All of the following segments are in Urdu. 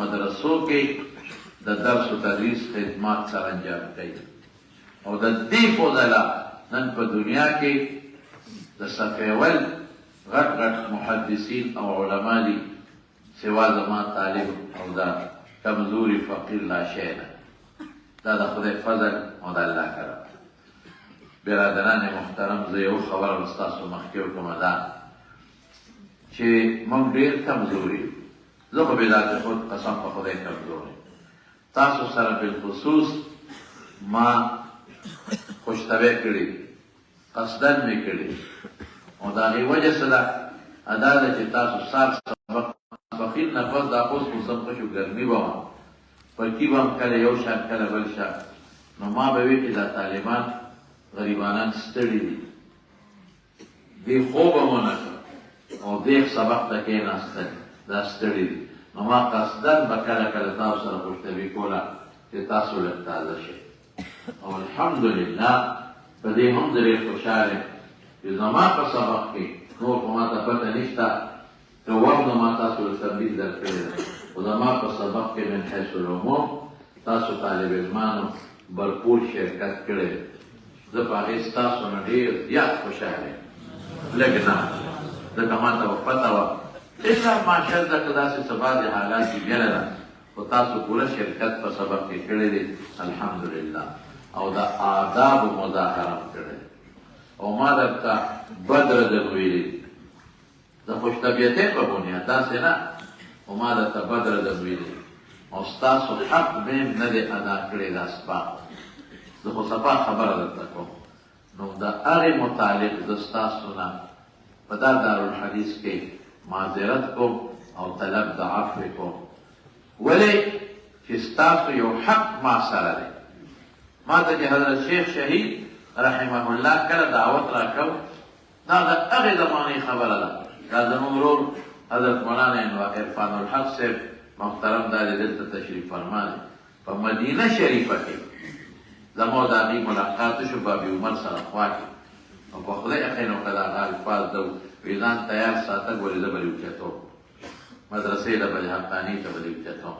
مدرسو کې د درس و تدریس خدمات سره انجام کوي او د دې فضله نن په دنیا کې د صفیول غټ غټ محدثین او علما دي سوا زما طالب او دا کمزوري فقیر لا شی ده دا د خدای فضل او د الله کرم برادران محترم زه یو خبره ستاسو مخکې وکړم دا چې موږ ډېر کمزوري یو زه خو بې ذات خود قسم په خدای کمزور یم تاسو سره بالخصوص ما خوشطبع کړي قصدن مې کړي او د هغې وجه څه ده دا ده چې تاسو سار سبق بخیل نه پس دا اوس موسم ښه شو ګرمي به وه پړکي به هم کله یو شان کله بل شان نو ما به وی چې دا طالبان غریبانان ستړي دي دې خوب هم ونه کړ او دیخ سبق ته کېناستل دا ستړي دي نو ما قصدن به کله کله تاسو سره خوشطبعي کوله چې تاسو لږ تازه شئ او الحمدلله په دې هم زه ډېر خوشحاله یم چې زما په سبق کې نور خو ما ته پته نشته که وخت نه ما تاسو له تبلیغ درکړې ده خو زما په سبق کې من حیث العموم تاسو طالب علمانو بھرپور شرکت کړی زه په هغې ستاسو نه ډېر زیات خوشحاله یم لږ نه ځکه ما ته به پته وه الا ماشاءالله که داسې څه بعضې حالات کې بیله ده خو تاسو پوره شرکت په سبق کې کړی دی الحمدلله او د آدابو مظاهره هم کړی او ما درته بدر در ویلي د خوشطبیعتۍ په بنیاد داسې نه خو ما درته بدر در ویلي او ستاسو حق مې نه دی ادا کړی دا سبا زه خو سبا خبره درته کوم نو د هغې متعلق زه ستاسو نه په دا دارالحدیث کې معذرت کوم او طلب د عفو کوم ولې چې ستاسو یو حق ما سره دی ما ته چې حضرت شیخ شهید رحمه الله کله دعوت راکړ دا د هغې زمانې خبره ده دا زموږ ورور حضرت مولانا عرفان الحق صاحب محترم دا دی دلته تشریف فرما دی په مدینه شریفه کې زما د هغې ملاقات شو بابي عمر سره خوا کې او په خدای یقین وکړه د هغه الفاظ ده وی ځان تیار ساته ګورې زه به دې اوچتوم مدرسې ته به دې حقاني ته به دې اوچتوم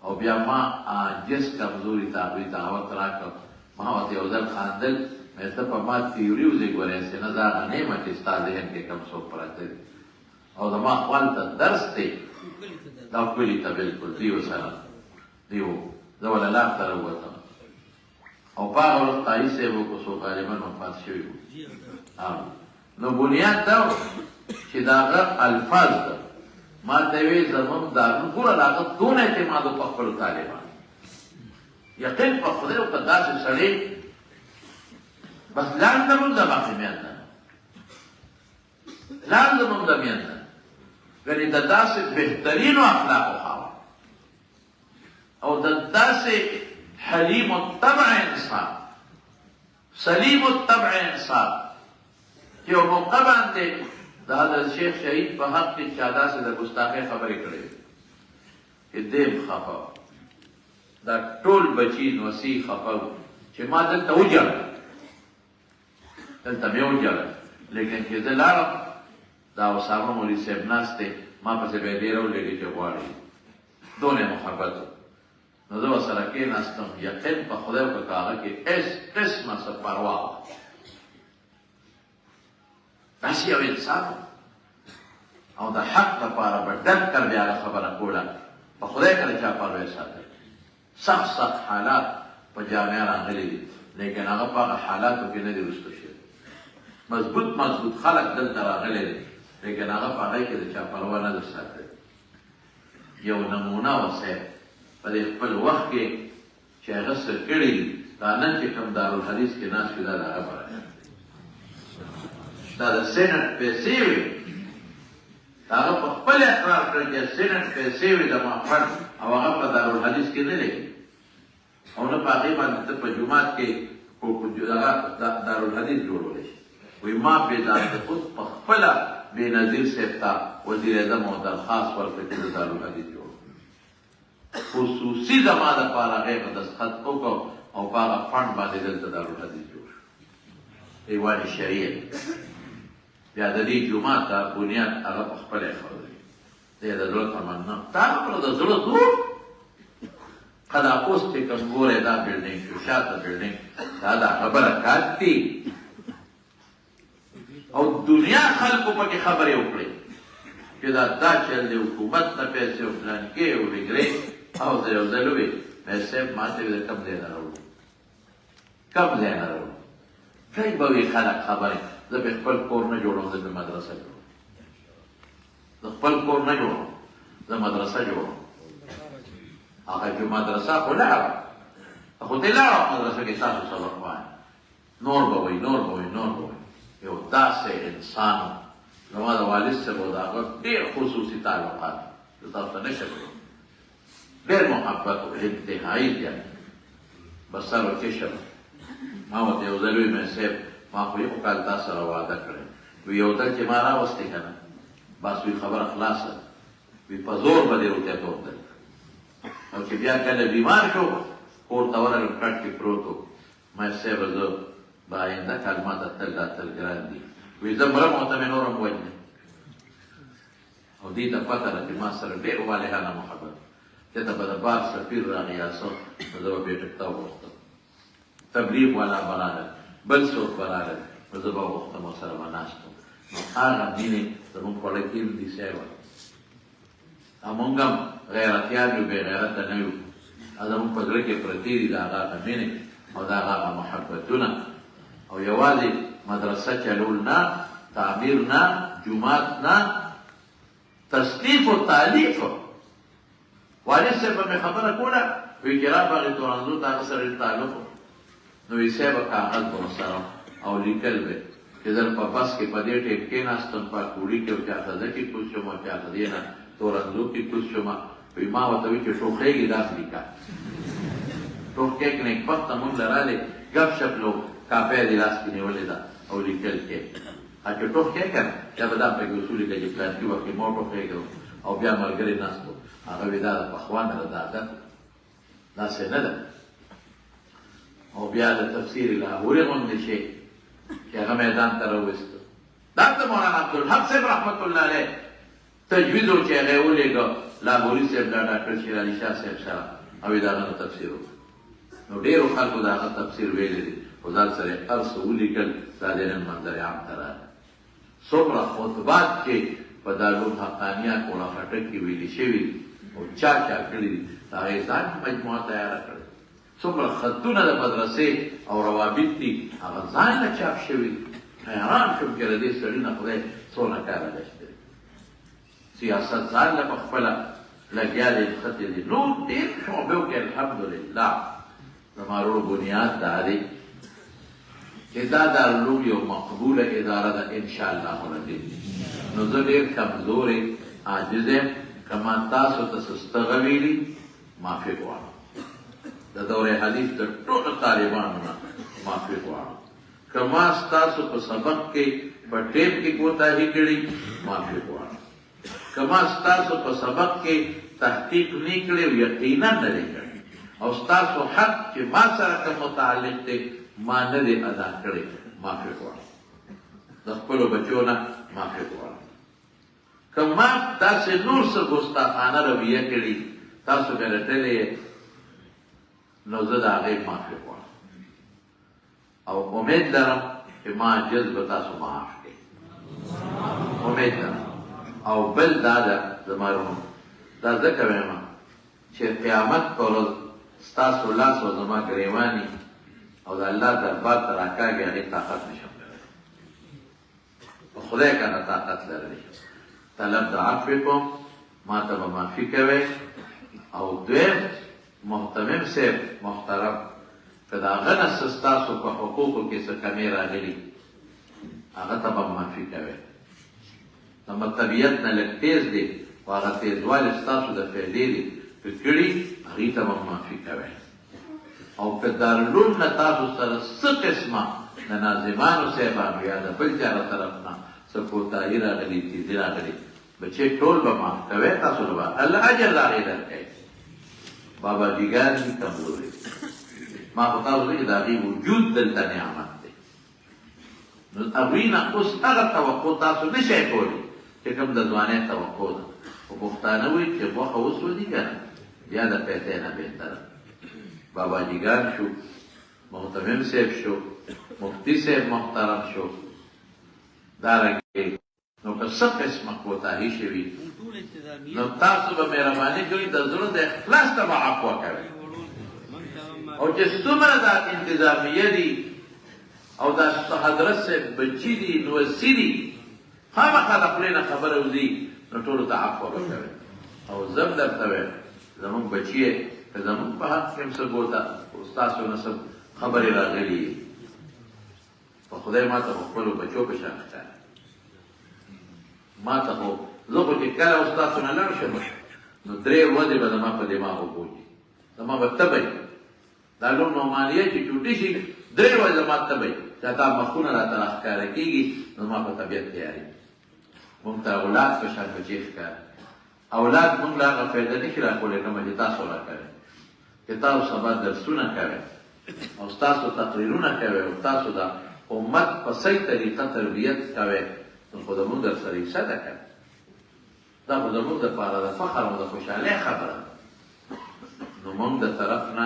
او بیا ما عاجز کمزوري ته هغوی دعوت راکړ ما ورته یو ځل خاندل مې ته په ما تیوري وځې ګورې هسې نه دا هغه نه یم چې ستا ذهن کې کوم څوک پراته دي او زما خپل ته درس دی دا کلي ته بلکل دیو سره دیو زه وله لار ته راووتم او په هغه وخت قایي صاحب و که څوک غالبا وفات شوي وو نو بنیاد دا و چې د هغه الفاظ ده ما ته یې ویل زموږ دا ګوره د هغه دونه اعتماد و په خپلو طالبانو یقین په خدای او په داسې سړی بس لان زموږ د باقي میندنه لان زموږ د میندنه ګنې د داسې بهترینو اخلاقو خاوند او د داسې حلیم الطبع انسان سلیم الطبع انسان چې یو موقع باندې د حضرت شیخ شهید په حق کې چا داسې د ګستاخۍ خبرې کړې چې دیم خفه دا ټول بچي نوسي خفه چې ما دلته وجړل دلته مې وجړل لیکن چې زه لاړم دا اسامه مولوي صاحب ناست دی ما پسې به یې ډېره ولېږي چې غواړي دونه محبت نو زه ورسره کېناستم یقین په خدای په هغه کې هېڅ قسمه څه پروا وه داسې یو انسان او د حق لپاره به ډک کر بیا هغه خبره کوله په خدای کله چا پروا ساتل سخت سخت حالات په جامعه راغلي دي لیکن هغه په هغه حالاتو کې نه دي رسته شوي مضبوط مضبوط خلک دلته راغلي دي لیکن هغه په هغې کې د چا پروا نه ده ساتلې یو نمونه وصیب په دې خپل وخت کې چې هغه څه کړي دي دا نن چې کوم دارالحدیث کې ناست وي دا د هغه برکت دا د سینټ پیسې وي هغه په خپل اقرار کړی چې سینټ پیسې وي د محفل او هغه په دارالحدیث کې نه لیکي او نه په هغې باندې ته په جومات کې هغه دارالحدیث جوړولی شي وایي ما بېځانته خود په خپله بېنظیر صاحب ته وزیر اعظم او درخواست ورکړه چې د دارالحدیث جوړ خصوصي زما دپاره هغې به دستخط وکړو او په هغه فنډ باندې دلته دارالحدیث جوړ شو ایوان شریعت بیا د دې جومات ته بنیاد هغه په خپله ایښودی دی د زړه تمنا تا پر د زړه زور قدا اوس چې کوم ګوره دا بلډینګ شو شاته بلډینګ دا خبره کاټي او دنیا خلکو پکې خبرې وکړي چې دا چل دی حکومت نه پیسې او پلان کې او لګري او زه یو ځل وې پیسې ماته د کم ځای نه راوړو کم ځای نه راوړو کای به وي خلک خبرې زه په خپل کور نه جوړوم زه په مدرسه جوړوم زه خپل کور نه جوړوم زه مدرسه جوړوم هغه چې مدرسه خو لاړه خو دې لاړه مدرسه کې تاسو سبق وایي نور به وایي نور به وایي نور به وایي یو داسې انسان زما د والد صاحب او د هغه ډېر خصوصي تعلقات زه تاسو ته نه شم ډېر محبت او انتهایي زیات بسر او کشم ما ورته یو ځل وویل مې صاحب ما خو یو کال تا سره وعده کړی وی یو ځل چې ما راوستې که نه بس وی خبره خلاصه وی په زور به دې روغتیا ته وتل او چې بیا کله بیمار شو کور ته ورغلم کټ کې پروت و ما صاحب زه به آینده کال ما ته تل دا تل ګران دي وی زه مرم او ته مې نور هم وژنې او دې ته پته ده چې ما سره ډېر والهانه محبت چې ته به د بار سفیر راغی یاسو نو زه به بیټک ته وغوښتم تبلیغ والا به راغل بل څوک به راغل نو زه به وغوښتم ورسره به ناست وم نو هغه مینې زمونږ خوړه کې دي صاحبه مونږ هم غیرتیان یو بې غیرته نه یو زمونږ په زړه کې پرتې دي د هغه مینې او د هغه محبتونه او یوازې مدرسه چلول نه تعمیر نه جومات نه تصنیف و تالیف والد صاحب به مې خبره کوله وی چې را باغې تورنځو ته هغه سره تعلق نو وی صاحب کاغذ به ورسره او لیکل به چې زه په بس کې په دې ټیپ کېناستم په کوړي کې او چا ښځه کې کوز شوم او چا ښځې نه تورنځو کې کوز شوم وی ما ورته وی چې ټوخېږي داسې لیکه ټوخکې کې نه پخته مونږ له رالې ګپ شپ لو کاپۍ دې لاس کې نیولې ده او لیکل کې چې ټوخکې که نه بیا به دا پکې اصول لیکه چې پلانکي وخت کې ما وټوخېږم او بیا ملګري ناست و هغه وی دا د پخوا نه ده د عادت داسې نه ده او بیا د تفسیر لاهوري غوندې شی چې هغه میدان ته راوویسته دا د مولانا عبدالحق صاحب رحمت الله علیه تجویز و چې هغه یې ولېږه لاهوري صاحب دا ډاکټر شیر علي شاه صاحب سره او یې د هغه نه تفسیر وکړ نو ډېرو خلکو د هغه تفسیر ویلی دي خو ځان سره یې هر څه ولیکل دا د نن منظر عام ته راغی څومره خطبات چې په دارالعلوم حقانیه کوړه خټک کې ویلي شوي او چا کړي دي د هغې ځان مجموعه تیاره کړې څومره خطونه د مدرسې او روابط دي هغه ځان نه چاپ شوي حیران شوم چې د دې سړي نه خدای څونه کار اخیستی سیاست ځان له په خپله لګیا دی نښتې دي نور ډېر شعبو کې الحمدلله زما ورور بنیاد دا دی چې دا دارالعلوم یو مقبوله اداره ده انشاءالله العظیم نو زه ډېر کمزورې عاجز یم که ما تاسو ته څه ستغه ویلي معافي غواړم د دورې حدیث د ټولو طالبانو نه معافي غواړم که ما ستاسو په سبق کې په ټیپ کې کوتاهي کړي معافي غواړم که ما ستاسو په سبق کې تحقیق نه کړی یقینا نه دی کړی او ستاسو حق چې ما سره کوم متعلق دی ما نه دی ادا کړی معافي غواړم د خپلو بچو نه معافي غواړم که ما داسې نور څه ګستاخانه رویه کړي تاسو مې رټلی نو زه د هغې معافي غواړم او امید لرم چې ما عجز به تاسو معاف کړي امید لرم او بل دا ده زما رونو دا ځکه وایم چې قیامت په ورځ ستاسو لاس او زما ګریواني او د الله دربار ته راکاږي هغې طاقت نشم لرلی په خدای که نه طاقت لرلی طلب د عفو کوم ما ته به معافي کوئ او دویم محتمم صاحب محترم که د هغه نه څه ستاسو په حقوقو کې څه کمې راغلي هغه ته به معافي کوئ د طبیعت نه لږ تیز دی خو هغه تیزوالی ستاسو د فایدې دی که کړي هغې ته به معافي کوئ او که دارالعلوم نه تاسو سره څه قسمه د ناظمانو صاحبانو یا د بل چا له طرف نه څه کوتاهي راغلي تیزي راغلي بچې ټول به معاف کوئ تاسو له به الله اجر د هغې درکوي بابا جیګر دي کمزوري ما خو تاسو ته چې د هغې وجود دلته نعمت دی نو هغوی نه اوس هغه توقع تاسو نشئ کولی چې کوم د ځوانۍ توقع ده خو پښتانه وایي چې غوښه وسوځي که نه بیا د پیتۍ نه بهتره. باباجیګان شو، محتمم صاحب شو، مفتی صاحب محترم شو، دارنګې نو که څه قسمه کوتاهي شوي نو تاسو به مهرباني کوئ د زړه د اخلاص ته به عفوه کوئ. او چې څومره دا انتظامیه دي او دا حضرت صاحب بچي دي نوسي دي خامخا د خولې نه خبره وځي نو ټولو ته عفوه به کوئ. او زه هم درته وایم زمونږ بچي یې که زمونږ په حق کې هم څه ګوته ستاسو نه څه خبرې راغلي په خدای ما ته خو خپلو بچو په شان ښکاري. ما ته خو زه خو چې کله او ستاسو نه لاړ شم نو 3 ورځې به زما په دماغ وګوځي، زما به تبی دا لوړ نعمانیه چې چوټي شي 3 ورځې زما تبی چې دا مخونه راته راښکاره کېږي نو زما په طبیعت تیاري. مونږ ته اولاد په شان بچې ښکاري. اولاد مونږ له هغه فایده نه شي راکولی کومه چې تاسو راکوئ، چې تاسو سبا درسونه کوئ او ستاسو تقریرونه کوئ او تاسو د امت په صحیح طریقه تربیت کوئ نو خو زمونږ در سره حصه ده که دا خو زمونږ دپاره د فخر او د خوشحالۍ خبره ده. نو مونږ د طرف نه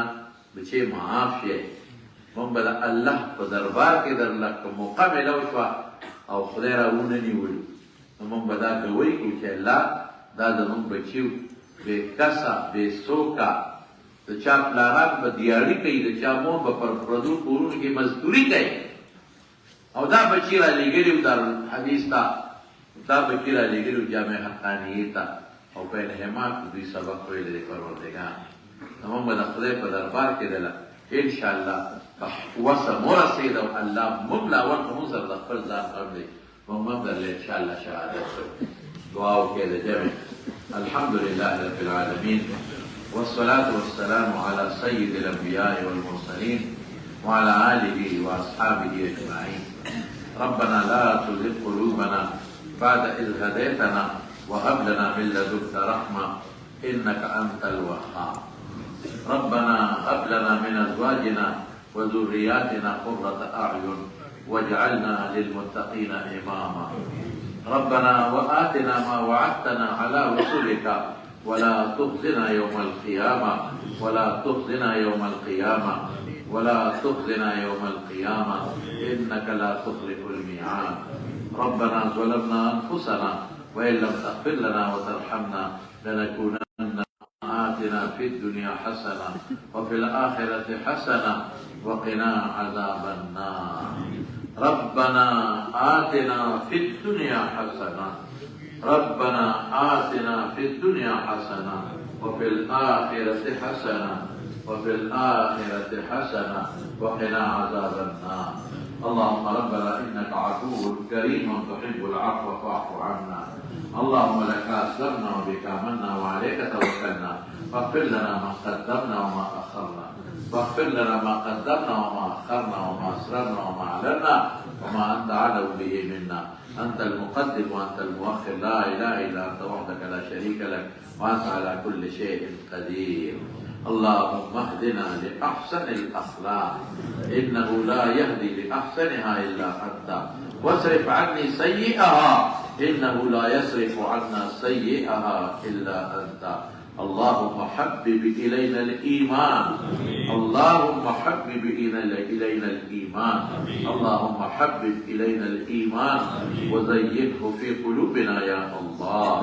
بچې معاف شئ. مونږ به د الله په دربار کې درله که موقع میلو شوه او خدای را ونه نیولي نو مونږ به دا ګوی کړو چې الله دا زمونږ بچي بې کسه بې سوکه د چا پلاران به دیاري کوي، د چا مور به پر پردو کورونو کې مزدوري کوي او دا بچي را لېږلي وو دارالحدیث ته، دا بچي را لېږلي وو جامع حقانیې ته او په انهماک دوی سبق ویلی دی پروردګار. نو مونږ به د خدای په دربار کې دله انشاءالله په وسه ورسېد او الله مونږ لا اول خو مونږ سره د خپل ځان غم دی مونږ هم درله انشاءالله شهادت کوو. دعا وکړئ د جمع. الحمد لله رب العالمين والصلاة والسلام على سيد الأنبياء والمرسلين وعلى آله وأصحابه أجمعين. ربنا لا تزغ قلوبنا بعد إذ هديتنا وهب لنا من لدنك رحمة إنك أنت الوهاب. ربنا هب لنا من أزواجنا وذرياتنا قرة أعين واجعلنا للمتقين إماما. ربنا وآتنا ما وعدتنا على رسلك ولا تخزنا يوم القيامة ولا تخزنا يوم القيامة ولا تخزنا يوم القيامة إنك لا تخلف الميعاد. ربنا ظلمنا أنفسنا وإن لم تغفر لنا وترحمنا لنكونن. آتنا في الدنيا حسنة وفي الآخرة حسنة وقنا عذاب النار. ربنا آتنا في الدنيا حسنة ربنا آتنا في الدنيا حسنة وفي الآخرة حسنة وفي الآخرة حسنة وقنا عذاب النار. اللهم ربنا إنك عفو كريم تحب العفو فاعف عنا. اللهم لك أسلمنا وبك آمنا وعليك توكلنا فاغفر لنا ما قدمنا وما أخرنا واغفر لنا ما قدمنا وما أخرنا وما أسررنا وما أعلنا وما أنت أعلم به منا. أنت المقدم وأنت المؤخر لا إله إلا أنت وحدك لا شريك لك وأنت على كل شيء قدير. اللهم اهدنا لأحسن الأخلاق إنه لا يهدي لأحسنها إلا أنت واصرف عني سيئها إنه لا يصرف عنا سيئها إلا أنت. اللهم حبب إلينا الإيمان اللهم حبب إلينا الإيمان اللهم حبب إلينا الإيمان وزينه في قلوبنا يا الله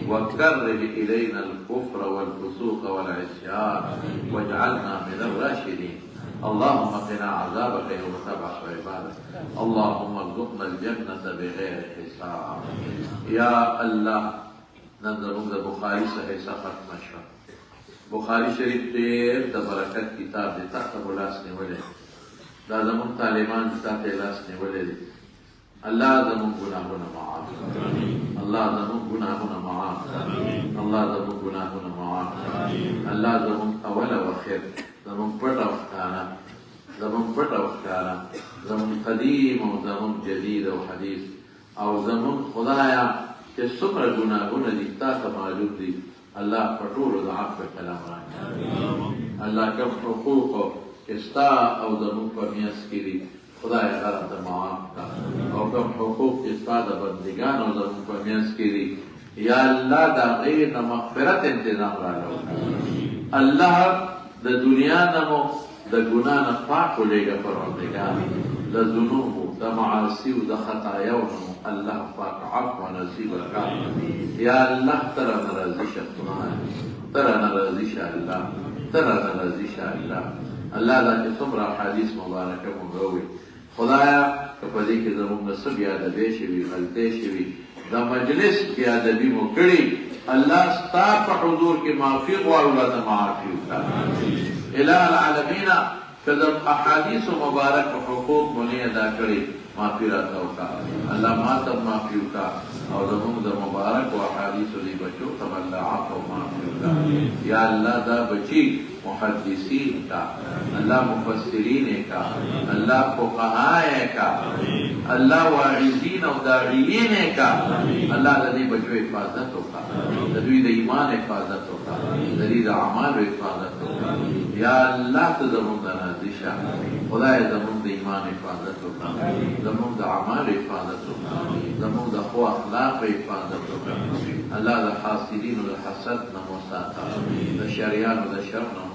وكره إلينا الكفر والفسوق والعصيان واجعلنا من الراشدين. اللهم قنا عذابك يوم تبعث عبادك. اللهم ارزقنا الجنة بغير حساب. يا الله نن زموږ د بخاري صحیح ختم شوه. بخاري شریف ډېر د برکت کتاب دی. تا ته به لاس نیولی دا زموږ طالبان تا ته یې لاس نیولی دی. الله زموږ ګناهونه معاف کړي. الله زموږ ګناهونه معاف کړي. الله زموږ ګناهونه معاف کړي. الله زموږ اول او اخر زموږ پټ او ښکاره زموږ پټ او ښکاره زموږ قدیم او زموږ جدید او حدیث او زموږ خدایا چې څومره ګناهونه دي تا ته معلوم دي. الله په ټولو د عفو کلام راکړي. الله کوم حقوق چې ستا او زموږ په میانځ کې دي خدای هغه راته معاف کړه او کوم حقوق چې ستا د بندګانو زموږ په میانځ کې دي یا اللہ دا غیر مغفرت انتظام را لو اللہ دا دنیا نمو دا گناہ نفاق لے گا پروردگار دا ذنوب دا معاصی و دا خطایاو نمو اللہ پاک عفو نصیب رکا یا اللہ ترا نرازش اقتنان ترا نرازش اللہ ترا نرازش اللہ اللہ دا کہ تمرا حدیث مبارکہ مگوی خدایا کپدی که زمون نصب یادبی شوی غلطی شوی دا مجلس کی ادبی مو کړي الله ستا په حضور کې معافي غواړو ته معافي وکړه الہ العالمین کذب احادیث مبارک حقوق مونږ ادا کړي معافي راته وکړه الله ما ته معافي وکړه او زموږ د مبارک او احادیث دی بچو ته الله عفو معافي وکړه یا الله دا بچي محدثین کا اللہ مفسرین کا اللہ فقہاء کا اللہ واعظین و داعیین کا اللہ لدی بچو حفاظت ہوگا لدی دا ایمان حفاظت ہوگا لدی دا اعمال حفاظت ہوگا یا اللہ تو زمون دا نازشہ خدا زمون دا ایمان حفاظت ہوگا زمون دا اعمال حفاظت ہوگا زمون دا خو اخلاق حفاظت ہوگا اللہ دا حاسدین و دا حسد نمو ساتا دا شریان و دا شر نمو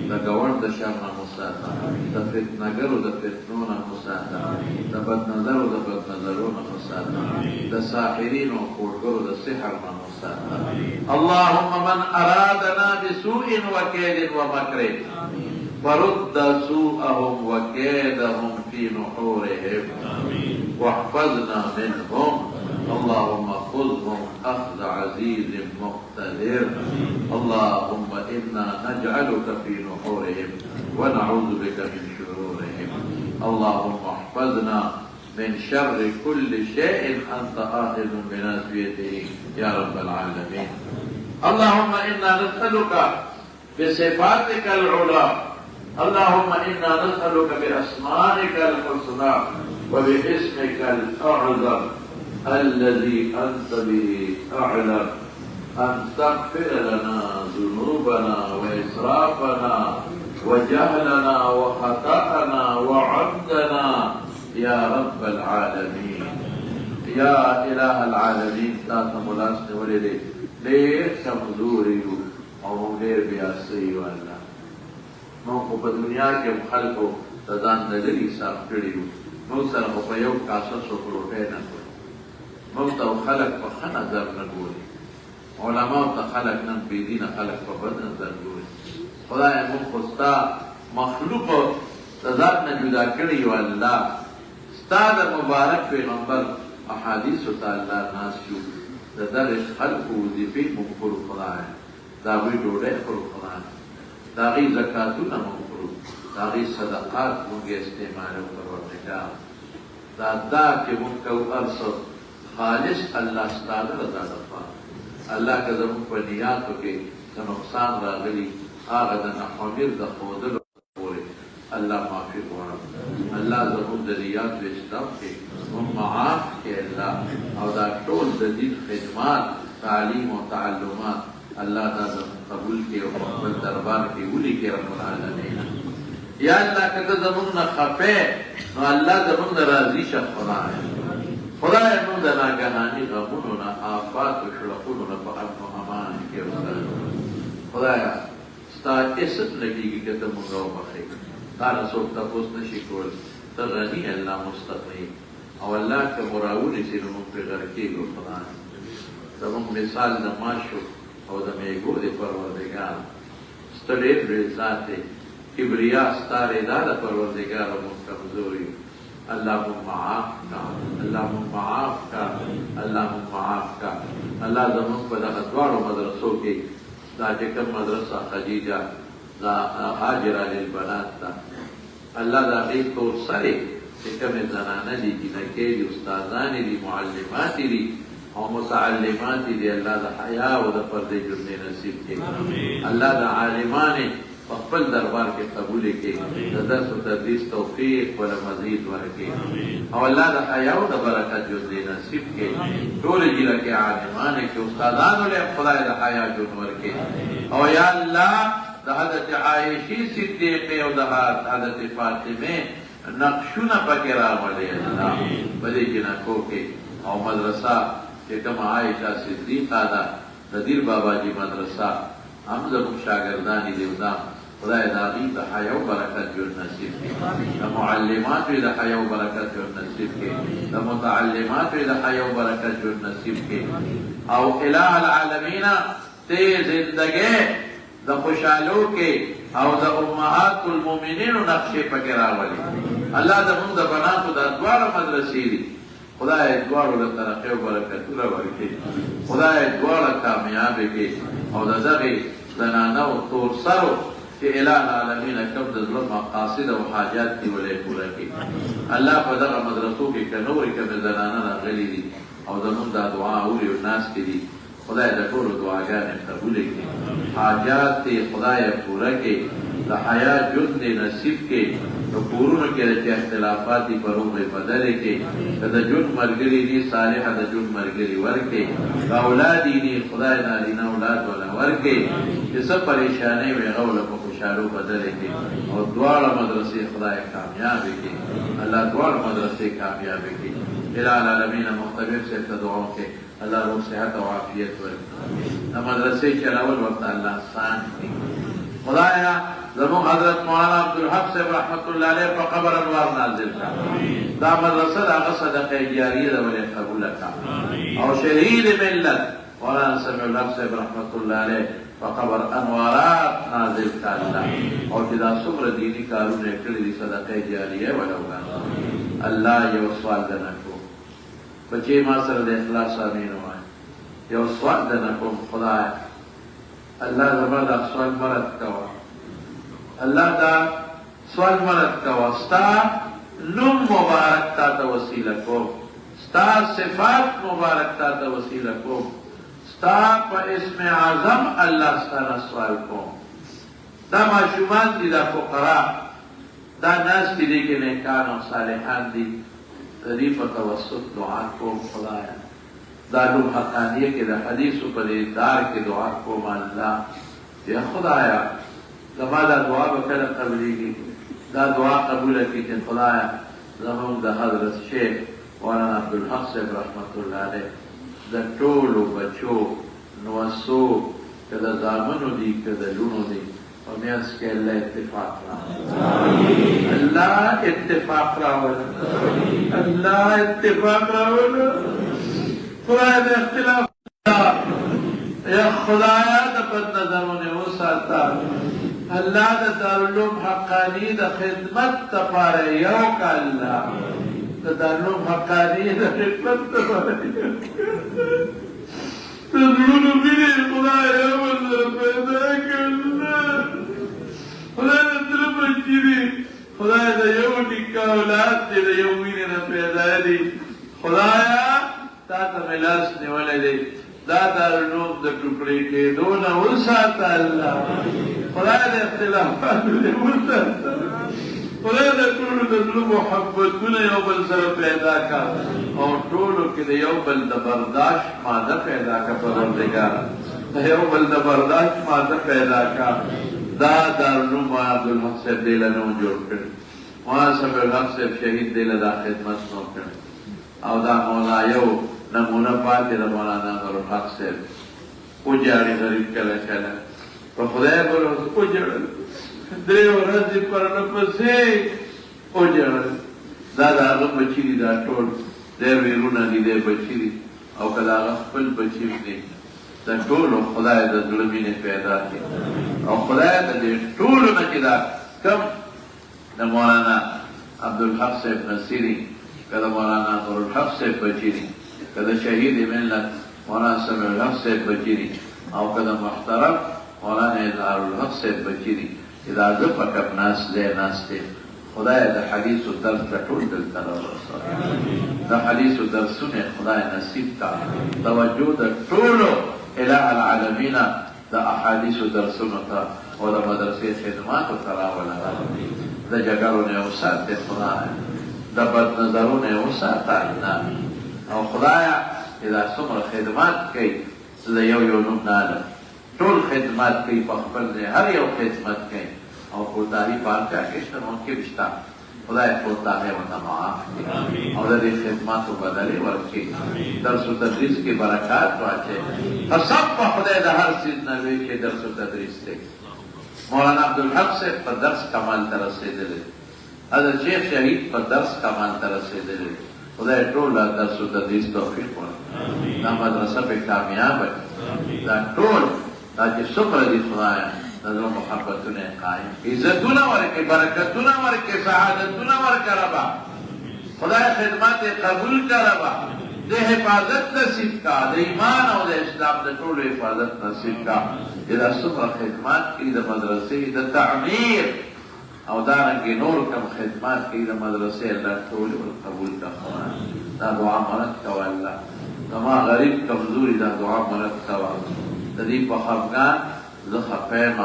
دا گوڑ دا شر نمو ساتا دا فتنگر و دا فتنون نمو ساتا دا بدنظر و دا بدنظرون نمو ساتا دا ساحرین و خورگر و دا سحر نمو ساتا اللهم من ارادنا بسوء و کید و مکر فرد سوءهم و کیدهم فی نحورهم واحفظنا منهم اللهم خذهم أخذ عزيز مقتدر اللهم إنا نجعلك في نحورهم ونعوذ بك من شرورهم اللهم احفظنا من شر كل شيء أنت آخذ بناصيته يا رب العالمين اللهم إنا نسألك بصفاتك العلى اللهم إنا نسألك بأسمائك الحسنى وباسمك الأعظم الذي أنت به أعلم أن تغفر لنا ذنوبنا وإسرافنا وجهلنا وخطأنا وعمدنا يا رب العالمين يا إله العالمين تاتا ملاسن ولدي لير كمزوري او لير بياسي والله موقع په دنیا کې خلکو تدان دلري صاف کړیو نو سره په یو کاسه سو پروټه نه موږ ته خلک په ښه نظر نه ګوري علماء ته خلک نن بېدینه خلک په بد نظر ګوري خدای موږ خو ستا مخلوق د ذات نه جدا کړي یو الله ستا د مبارک پیغمبر احادیثو ته الله ناس شو د دغه خلکو وظیفې موږ کړو خدای د هغوی ډوډۍ خورو خدای د هغې زکاتونه موږ خورو د هغې صدقات موږ استعمالو پروردګار دا چې موږ کوو هر څه خالص اللہ ستادر رضا دفع اللہ کا زمون پر نیاتو کے نقصان راغلی آغا دا نحومیر دا خودر پورے اللہ معافی قرآن اللہ زمون دا نیات و اسلام کے ہم معاف کے اللہ اور دا ٹول دا دین خدمات تعلیم و تعلمات اللہ دا زمون قبول کے و مقبل دربار کے اولی کے رب العالمین یا اللہ کا زمون خفے نو اللہ زمون دا راضی شخص خدا خدای مو د ناګهاني غمونو نه آفات او شړقونو نه په امن او امان کې وساتو خدایا ستا اسم لګيږي چې ته موږ وبخې تا نه څوک تاسو نشي کول ته غني الله مستقیم او الله که مراوني چې موږ په غر کې خدای زموږ مثال د ماشو او د میګو د پروردګار ستړي دې ذاته کبریا ستاره د پروردګار او کمزوري اللهم معاف کا اللهم معاف کا اللهم معاف کا اللہ زمون په دغه دواړو مدرسو کې دا چې کوم مدرسه خدیجه دا هاجره للبنات دا الله دا دې تور سره چې کومه زنانه دي چې دي استادان دي معلمات دي او متعلمات دي الله دا حیا او د پردې جوړې نصیب کړي الله دا عالمان خپل دربار کې قبول کړي د درس او تدریس توفیق ولا مزید ورکړي او الله د حیا او د برکت دې نصیب کړي ټول جیل کې عالمان کې استادانو له خدای د حیا جوړ ورکړي او یا الله د حضرت عائشہ صدیقه او د حضرت فاطمه نقشونه پکې راوړي الله په دې جنکو کې او مدرسه چې کوم عائشہ صدیقه ده د دیر بابا جی مدرسه هم زموږ شاګردان دي دا خدای د هغوی د حیا او برکت ژوند نصیب کړي، د معلماتو یې د حیا او برکت ژوند نصیب کړي، د متعلماتو یې د حیا او برکت ژوند نصیب کړي، او الہ العالمین ته زندګۍ د خوشحالو کې او د امهات المؤمنینو نقشې پکې راولي. الله زموږ د بناتو د دواړه مدرسې دي، خدای دواړو له ترقۍ او برکتونه ورکړي، خدای دواړه کامیابې کړي او د دغې زنانو تور سرو چې الہ العالمین کوم د زړه مقاصد او حاجات دي ولې پوره کړي. الله په دغه مدرسو کې که نورې کومې زنانه راغلي دي او زموږ دا دعا اوري او ناستې دي، خدای د ټولو دعاګانې قبولې کړي، حاجات دې خدای پوره کړي، د حیا ژوند دې نصیب کړي، د کورونو کې چې اختلافات دي په روغ یې بدلې کړي، که د ژوند ملګري دي صالحه د ژوند ملګري ورکړي، که اولاد یې دي خدای نارینه اولاد وله ورکړي، چې څه پریشانۍ وي هغه وله په خوشحالو بدلې کړي او دواړه مدرسې خدای کامیابې کړي، الله دواړه مدرسې کامیابې کړي. الہ العالمین مختلف سے دعاؤں کے اللہ روح صحت و عافیت ورکړي، د مدرسې چلول ورته الله آسان کړي. خدایا زموږ حضرت مولانا عبدالحق صاحب رحمت الله علیه په قبر انوار نازل کړه، دا مدرسه د هغه صدقه جاریه ده ولې قبوله کړه، او شهید ملت مولانا سمیع الحق صاحب رحمت الله علیه په قبر انوارات نازل کړه، او چې دا څومره دیني کارونه یې کړي دي صدقه جاریه وله وګڼه. الله یو سوال درنه کوم، بچې ما سره د اخلاص امین ووایه، یو سوال درنه کوم خدای الله زما دا سوال مرد کوه، الله دا سوال مرد کوه، ستا نوم مبارک تا ته وسیله کوم، ستا صفات مبارک تا ته وسیله کوم، ستا په اسم اعظم الله ستانه سوال کوم. دا ماشومان دي، دا فقرا دا ناس دي کې نیکان او صالحان دي، د دې په توسط دعا کوم خدایا، دا لوم حقانیه کې د حدیثو په دې دار کې دعا کوم الله یا خدایا زما دا دعا به کله قبلېږي، دا دعا قبوله کړي چې خدایا زموږ د حضرت شیخ مولانا عبدالحق صاحب رحمت الله علیه د ټولو بچو نوسو که د زامنو دي که د لونو دي په میانځ کې الله اتفاق راوړي، الله اتفاق راوړي، الله اتفاق راوړي. خدای د اختلاف یا خدایا د بد نظرونه وساته، الله د دارالعلوم حقانی د خدمت لپاره یو که الله د دارالعلوم حقانی د خدمت لپاره د زړونو مینې خدای یو بل سره پیدا کړه، خدای د تره بچي دي، خدای د یو نیکه اولاد دی د یو مینې نه پیدا دي، خدایا تا ته مې لاس نیولی دی، دا دارالعلوم د ټوکړې کېدو نه وساته الله، خدای د اختلافاتو نه وساته، خدای د ټولو د زړه محبتونه یو بل سره پیدا کړه او ټولو کې د یو بل د برداشت ماده پیدا کړه، پروردګاره د یو بل د برداشت ماده پیدا کړه. دا دارالعلوم مولانا عبدالحق صاحب دې له نو جوړ کړي، مولانا سمیع الحق صاحب شهید دې له دا خدمت نو کړي، او دا مولا یو نمونه پاتې د مولانا نورالحق صاحب وجاړي غریب کله کله په خدای بروسه وجاړل، درې ورځې پرلپسې وجاړل، دا د هغه بچي دي، دا ټول ډېر ویرونه دي، دی بچي دي، او که د هغه خپل بچي دي، د ټولو خدای د زړه مینې پیدا کړي، او خدای د دې ټولو نه چې دا کم د مولانا عبدالحق صاحب نصیري که د مولانا نورالحق صاحب بچي دي، که د شهید ملت مولانا سمیع الحق صاحب بچي دي، او که د محترم مولانا اظهارالحق صاحب بچي دي، چې دا زه په کب ناست دی ناست دی، خدای د حدیثو درس ته ټول دلته راورسوه، د حدیثو درسونه خدای نصیب کړه، توجه د ټولو الہ العالمین د احادیثو درسونو ته او د مدرسې خدماتو ته راوله، د جګړو نه یې وساتې خدای، د بد نظرونه یې وساته الله، او خدایا چې دا څومره خدمات کوي زه د یو یو نوم نه علم، ټول خدمات کوي په خپل ځای، هر یو خدمت کوي، او کوتاهي په هر چا کې شته، ممکن شته خدای کوتاهی ورته معاف کړي او د دې خدماتو بدلې ورکړي درس و تدریس کې برکات واچي قسم په خدای د هر چیز نه لوی کې درس و تدریس دی مولانا عبدالحق صاحب په درس کمال ته رسېدلی حضرت شیخ شهید په درس کمال ته رسېدلی خدای ټول درس و تدریس توفیق ورکړي دا مدرسه پې کامیابه دا ټول دا چې څومره دي خدایه د زړه محبتونه قایم عزتونه ورکړي برکتونه ورکړي سعادتونه ورکړه ربا خدای خدمت قبول کړه ربا د حفاظت نصیب کا د ایمان او د اسلام د ټولو حفاظت نصیب کا چې دا څومره خدمات کوي د مدرسې د تعمیر او دارنګې نور کوم خدمات کوي د مدرسې الله ټول قبول کړه دا دعا مدد کوه الله زما غریب کمزوري دا دعا مدد کوه د دې په خفګان زه خفه یم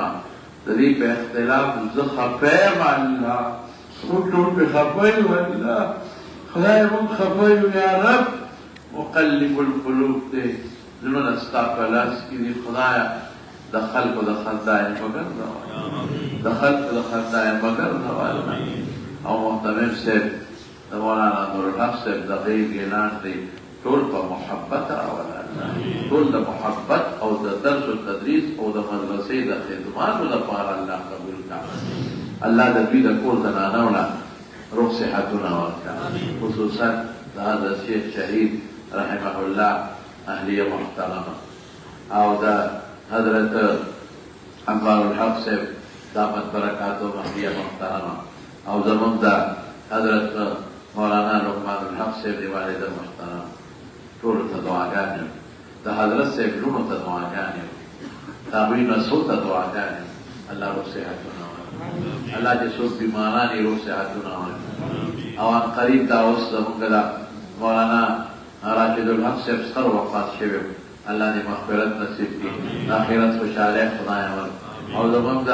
د دې په اختلاف زه خفه یم الله موږ ټول پې خفه یو الله خدای موږ خفه یو یا رب مقلب القلوب دی زړونه ستا په لاس کې دي خدایه د خلکو د خندایم وګرځوه د خلکو د خندایم وګرځوه او محترم صاحب د مولانا نورالحق صاحب د غیږ اعلان دی ټول په محبت راوله ټول د محبت او د درس و تدریس او د مدرسې د خدماتو لپاره الله قبول کړه الله د دوی د کور زنانو نه روغ صحتونه ورکړه خصوصا د حضرت شیخ شهید رحمه الله اهلیه محترمه او د حضرت انوار الحق صاحب دامت برکاتو اهلیه محترمه او زمونږ د حضرت مولانا لقمان الحق صاحب د والده محترمه ټولو ته دعاګانې د حضرت صاحب لوڼو ته دعاګانې د هغوی نسو ته دعاګانې الله روغ صحتونه ورکړي الله چې څوک بیماران یې روغ صحتونه ورکړي او ان قریب دا اوس زمونږ د مولانا راشد الحق صاحب ستر وفات شوی الله دې مغفرت نصیب کړي د آخرت خوشحالۍ خدای ورکړي او زمونږ د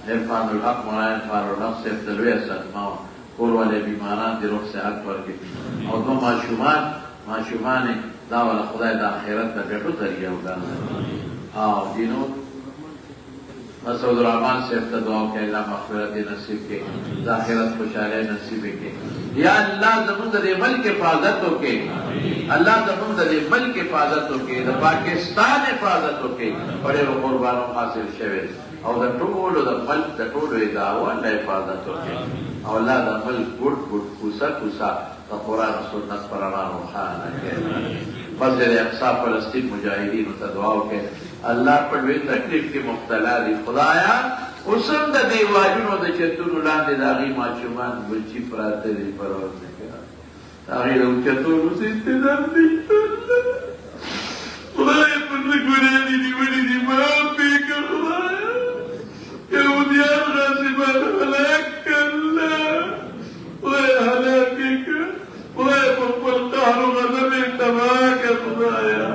عرفان الحق مولانا عرفان الحق صاحب د لویه صدمه کور والے بیماران دې روغ صحت ورکړي او دوه ماشومان دا والا خدای د آخرت د ګټو ذریعه وګرځوي او دینو مسعود الرحمان صاحب ته دعا وکړئ الله مغفرت یې نصیب کړي د آخرت خوشحالۍ نصیب یې کړي یا الله زموږ د دې ملک حفاظت وکړي الله زموږ د دې ملک حفاظت وکړي د پاکستان حفاظت وکړي په ډېرو قربانو حاصل شوی او د ټولو د ملک د ټولو ادارو الله حفاظت وکړي او الله د ملک ګوټ ګوټ کوڅه کوڅه د قرآن و سنت پر رڼا روښانه کړي مسجد اقصی فلسطین مجاهدینو ته دعا وکړئ الله په لوی تکلیف کې مبتلا دي خدایا اوس هم د دیوالونو د چتونو لاندې د هغې ماشومان بچي پراته دي پروردګاره د هغې د اوچتولو څه انتظام نشته خدای پر نه ګناهونه نیولي دي معاف یې کړه خدایا یهودیان غاصبان هلاک کړه الله خدای هلاک یې کړه خدای په خپل قهر و غضب یې تباه کړه خدایا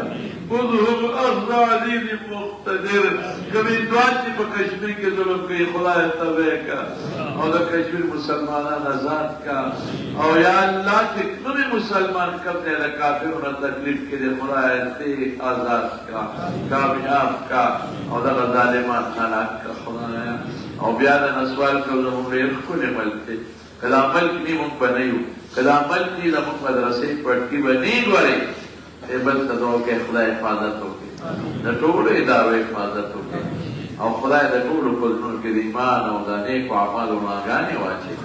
خذهم اخذ عزیز مقتدر کبھی دوان چې په کشمیر کې ظلم کوي خدای تباه کړه او د کشمیر مسلمانان آزاد کړه او یا الله چې کوم مسلمان کم دی د کافرو نه تکلیف کې دی خدای دې آزاد کړه کامیاب کړه او دغه ظالمان هلاک کړه خدایا او بیا د سوال کوو زموږ ډېر ښکلی ملک دی که دا ملک نه موږ به نه یو که دا ملک نه زموږ مدرسې پټکي به نه ګورئ بل ته دعا وکړئ خدای حفاظت وکړي د ټولو ادارو حفاظت وکړي او خدای د ټولو په زړونو کې د ایمان او د نیکو اعمالو رڼاګانې واچوي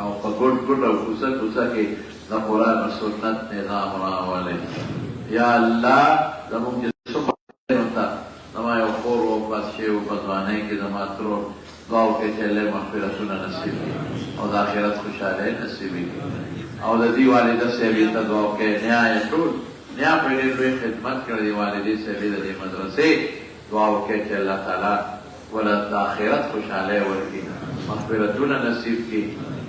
او په ګوټ ګوټ او کوڅه کوڅه کې د قرآن او سنت نظام راولئ یا الله زموږ چې څومره ته زما یو خور وفات شوی په ځوانۍ کې زما ترور دعا وکړئ چې الله مغفرتونه نصیب کړي او د آخرت خوشحالۍ نصیب کړي او د دې والده صاحبې ته دعا وکړئ نیا یې ټول نیا په ډېر لوی خدمت کړی دی والدې صاحبې د دې مدرسې دعا وکړئ چې الله تعالی وله د آخرت خوشحالۍ ورکړي مغفرتونه نصیب کړي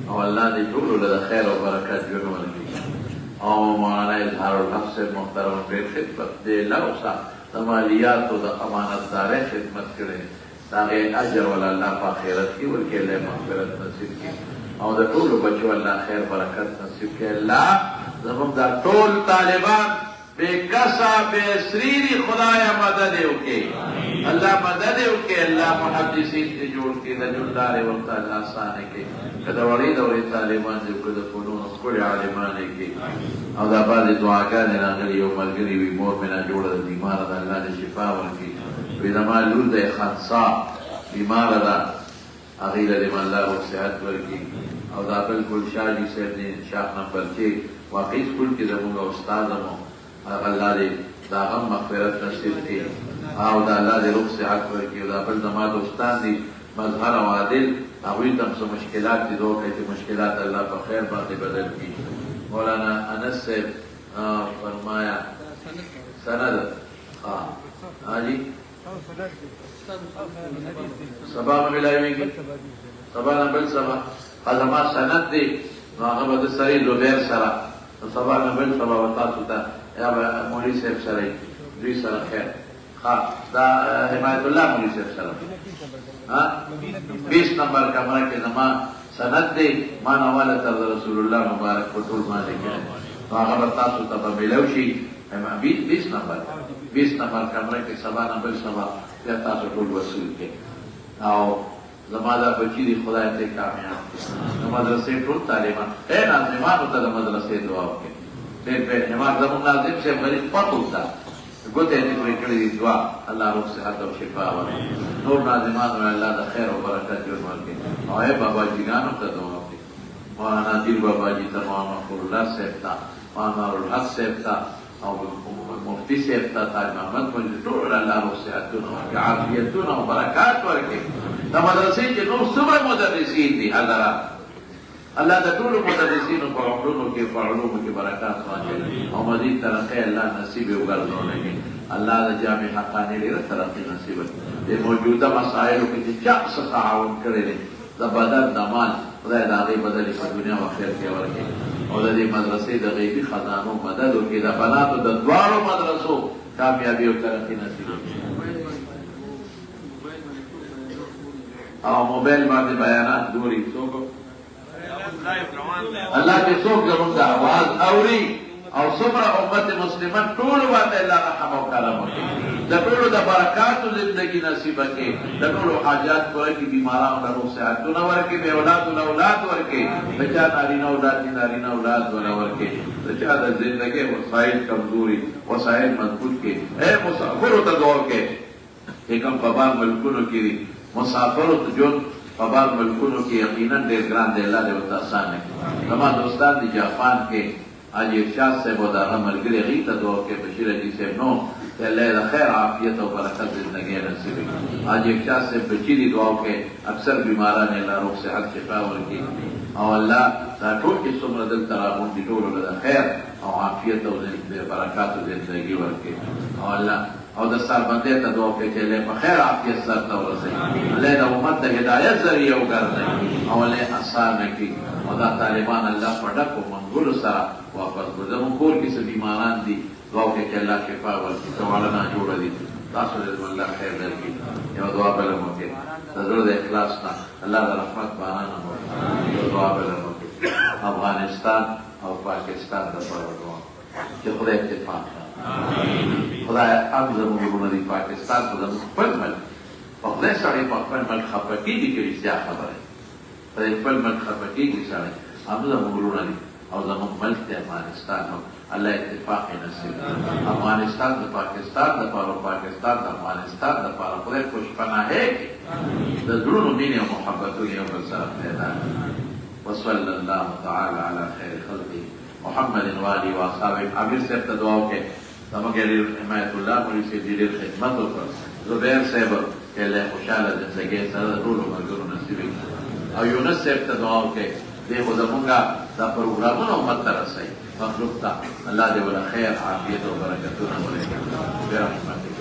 او الله دې ټولو له د خیر او برکت ژوند ورکړي او مولانا اظهار الحق صاحب محترم ډېر خدمت دی لوسه د مالیاتو د امانتدارۍ خدمت کړی د هغې اجر وله الله په آخرت کې ورکړي الله مغفرت نصیب کړي او د ټولو بچو الله خیر برکت نصیب کړي الله زموږ دا ټول طالبان بے کسا بے سریری خدایا مدد وکړي اللہ مدد کے اللہ محدثین سے جوڑ کے نجلدار وقت اللہ آسانے کے کدا وڑی دوری طالبان جو کدا فنون کڑی عالمانے کے او دا بعد دعاگانے راغلی او ملگری وی مور منا جوڑا دا بیمار دا اللہ دا شفا ورکی وی دا مال لول دا خانصا بیمار دا اغیل دا من اللہ روح صحت ورکی او دا بلکل شاہ جی صاحب نے شاہ نمبر 6 واقعی سکول کی دا مونگا استاد مو اللہ دے دا غم مغفرت نصیب کی او دا اللہ دے روح صحت ورکی او دا بل دماد استاد دی مظہر و عادل اگوی تم سے مشکلات دی دو کہتے مشکلات اللہ پر خیر باقی بدل کی مولانا انس سے فرمایا سند جی سبا میں ملائی گی سبا نبل سبا قدمات سند دی ناغبت سری زبیر سرا سبا نبل سبا بتا ستا یا مولی صاحب سرائی دوی سر خیر دا حمایت اللہ مولی صاحب سرا 20 نمبر کمرہ کے زمان سند دے مانا والا ترد رسول اللہ مبارک فتول مانے کے آغا تاسو تبا ملوشی 20 نمبر کمرہ کے سبا نمبر سبا یا تاسو ٹول وصول کے او زمادہ بچی دی خدا تے کامیاب مدرسے ٹول تعلیمان اے ناظمان ہوتا دا مدرسے دعاو کے پھر نماز زمان ناظم سے غریب پت ہوتا گوتے ہیں کوئی کڑی دی دعا اللہ روح صحت و شفا ورے نور ناظمان و اللہ دا خیر و برکت جن ورکے اوہ بابا جی گانو تا دعا کے مولانا دیر بابا جی تمام مغفور اللہ سیبتا مولانا الحق سیبتا مفتی سیبتا تاج محمد مجھے طول اللہ روح صحت و عافیت و برکات ورکے دا مدرسی کے نور سبر مدرسین دی اللہ دا طول مدرسین پر علوم کے برکات واجے اور مزید ترقی اللہ نصیب اگردونے کے اللہ دا جامع حقانی لئے ترقی نصیب دے موجودہ مسائلوں کی چاک سے تعاون کرے لئے دا بدل دا مال خدای دا غیب بدلی پر دنیا و خیر کے ورکے اور دا دی مدرسے دا غیبی خزانوں مدد ہو کے دا بناتو دا دوارو مدرسوں کامیابی و ترقی نصیب اور موبیل باندې بیانات دوری سوکو اللہ کے سوک ضرور دا آواز اوری او سمرا امت مسلمان طول باندې اللہ رحم و کرم وکړي د ټولو د برکاتو زندگی نصیب کړي د ټولو حاجات پوره کړي بیمارانو له روغ صحتونه ورکړي بے اولادو له اولاد ورکړي بچا نارینه اولاد دي نارینه اولاد ولا ورکړي بچا د زندگی وسایل کمزوري وسایل مضبوط کړي اے مسافرو ته دعا وکړي کوم په بار ملکونو کې مسافرو ته جون پبار ملکونو کی یقیناً دیر گران دے اللہ دے وقت آسان ہے لما دوستان دی جاپان کے آج ارشاد سے بودا ملگری غیتا دعا کے بشیر جی سے نو کہ اللہ دا خیر عافیت و برکت زندگی نصیب آج ارشاد سے بچی دی دعا کے اکثر بیماران اللہ روح صحت شفا ورکی او اللہ دا ٹول کی سمر دل ترامون دی ٹول دا خیر او عافیت و برکت زندگی ورکی او اللہ او د سر باندې ته دعا کوي چې له خیر عافیت سره ته ورسې له د امت د هدایت ذریعہ وګرځي او له آسان کی او د طالبان الله پټک او منګول سره واپس ګرځم کور کې څه بیماران دي دعا کوي چې الله شفا ورکړي توالنا جوړ دي تاسو دې الله خیر درکړي یو دعا بل مو کې حضرت اخلاص نه الله د رحمت باران مو یو دعا بل مو کې افغانستان او پاکستان د پروا چې خدای اتفاق خدای افضل مغرونه دی پاکستان خدا خپل ملک خدای سړی په خپل ملک خپکی دي کې رښتیا خبره خدای خپل ملک خپکی دي سړی افضل مغرونه دی او زموږ ملک دی افغانستان الله اتفاق نصیب افغانستان د پاکستان د پاکستان د افغانستان د خدای خوشپناهي د زړونو مینه او محبت یو بل سره پیدا وصلی الله تعالی علی خیر خلقه محمد والی و اصحابه عامر صاحب ته دعا وکړه زموږ حمایت الله مولوی صاحب ډېر خدمت وکړ زبیر صاحب چې له خوشاله زندګۍ سره ټولو ملګرو نصیب کړي او یونس صاحب ته دعا وکړه دې خو زموږ دا پروګرامونه امت ته رسوي مخلوق ته الله دې ولا خیر عافیت او برکتونه ورکړي برحمتک